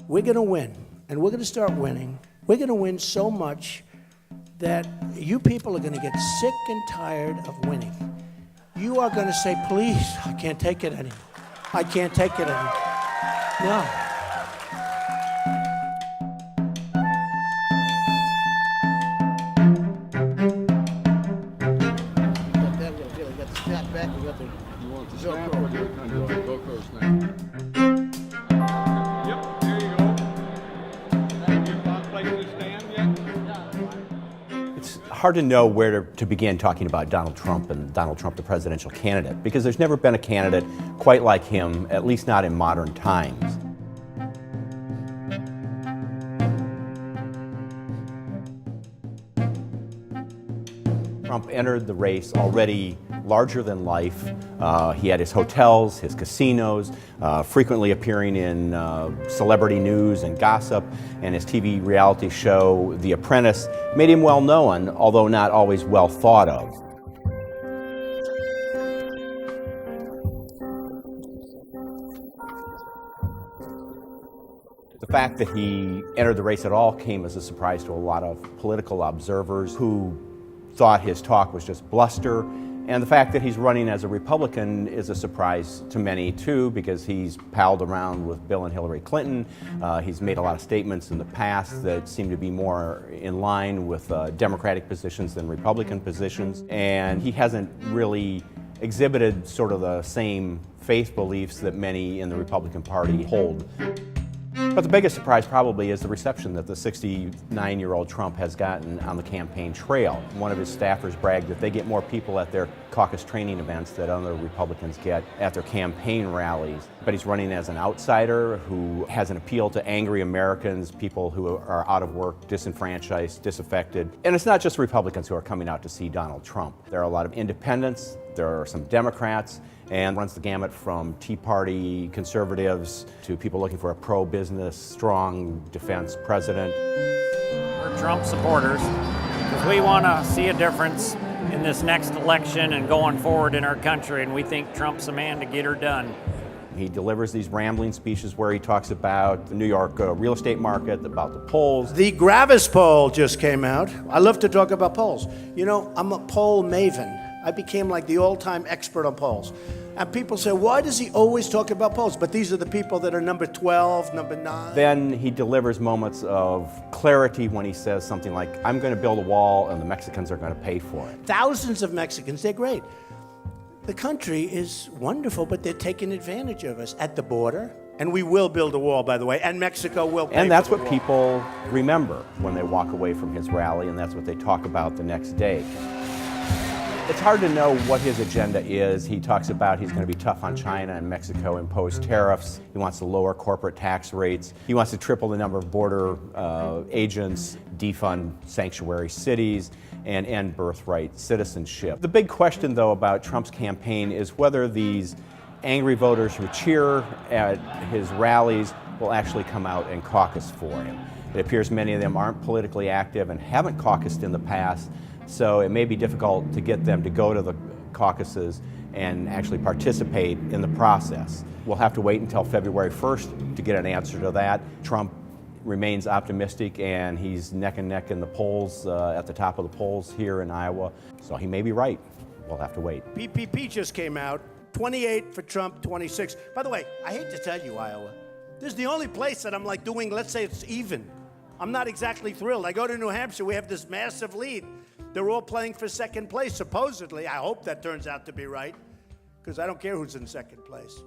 we're going to win, and we're going to start winning. We're going to win so much that you people are going to get sick and tired of winning. You are going to say, please, I can't take it anymore. I can't take it anymore. No. You want the snap or the GoPro snap? Yep, there you go. Have you found a place to stand yet? It's hard to know where to begin talking about Donald Trump and Donald Trump, the presidential candidate, because there's never been a candidate quite like him, at least not in modern times. Trump entered the race already larger than life. He had his hotels, his casinos, frequently appearing in celebrity news and gossip, and his TV reality show, The Apprentice, made him well known, although not always well thought of. The fact that he entered the race at all came as a surprise to a lot of political observers who thought his talk was just bluster. And the fact that he's running as a Republican is a surprise to many too, because he's palled around with Bill and Hillary Clinton. He's made a lot of statements in the past that seem to be more in line with Democratic positions than Republican positions. And he hasn't really exhibited sort of the same faith beliefs that many in the Republican Party hold. But the biggest surprise probably is the reception that the 69-year-old Trump has gotten on the campaign trail. One of his staffers bragged that they get more people at their caucus training events than other Republicans get at their campaign rallies. But he's running as an outsider who has an appeal to angry Americans, people who are out of work, disenfranchised, disaffected. And it's not just Republicans who are coming out to see Donald Trump. There are a lot of independents, there are some Democrats, and runs the gamut from Tea Party conservatives to people looking for a pro-business, strong defense president. We're Trump supporters because we want to see a difference in this next election and going forward in our country, and we think Trump's the man to get her done. He delivers these rambling speeches where he talks about the New York real estate market, about the polls. The Gravis poll just came out. I love to talk about polls. You know, I'm a poll maven. I became like the all-time expert on polls. And people say, why does he always talk about polls? But these are the people that are number 12, number 9. Then he delivers moments of clarity when he says something like, I'm going to build a wall and the Mexicans are going to pay for it. Thousands of Mexicans, they're great. The country is wonderful, but they're taking advantage of us at the border. And we will build a wall, by the way, and Mexico will pay. And that's for the what wall. people remember when they walk away from his rally, and that's what they talk about the next day. It's hard to know what his agenda is. He talks about he's going to be tough on China and Mexico, impose tariffs. He wants to lower corporate tax rates. He wants to triple the number of border agents, defund sanctuary cities, and end birthright citizenship. The big question, though, about Trump's campaign is whether these angry voters who cheer at his rallies will actually come out and caucus for him. It appears many of them aren't politically active and haven't caucused in the past, so it may be difficult to get them to go to the caucuses and actually participate in the process. We'll have to wait until February 1st to get an answer to that. Trump remains optimistic, and he's neck and neck in the polls, at the top of the polls here in Iowa, so he may be right. We'll have to wait. PPP just came out, 28 for Trump, 26. By the way, I hate to tell you, Iowa, this is the only place that I'm like doing, let's say it's even. I'm not exactly thrilled. I go to New Hampshire, we have this massive lead. They're all playing for second place, supposedly. I hope that turns out to be right, because I don't care who's in second place.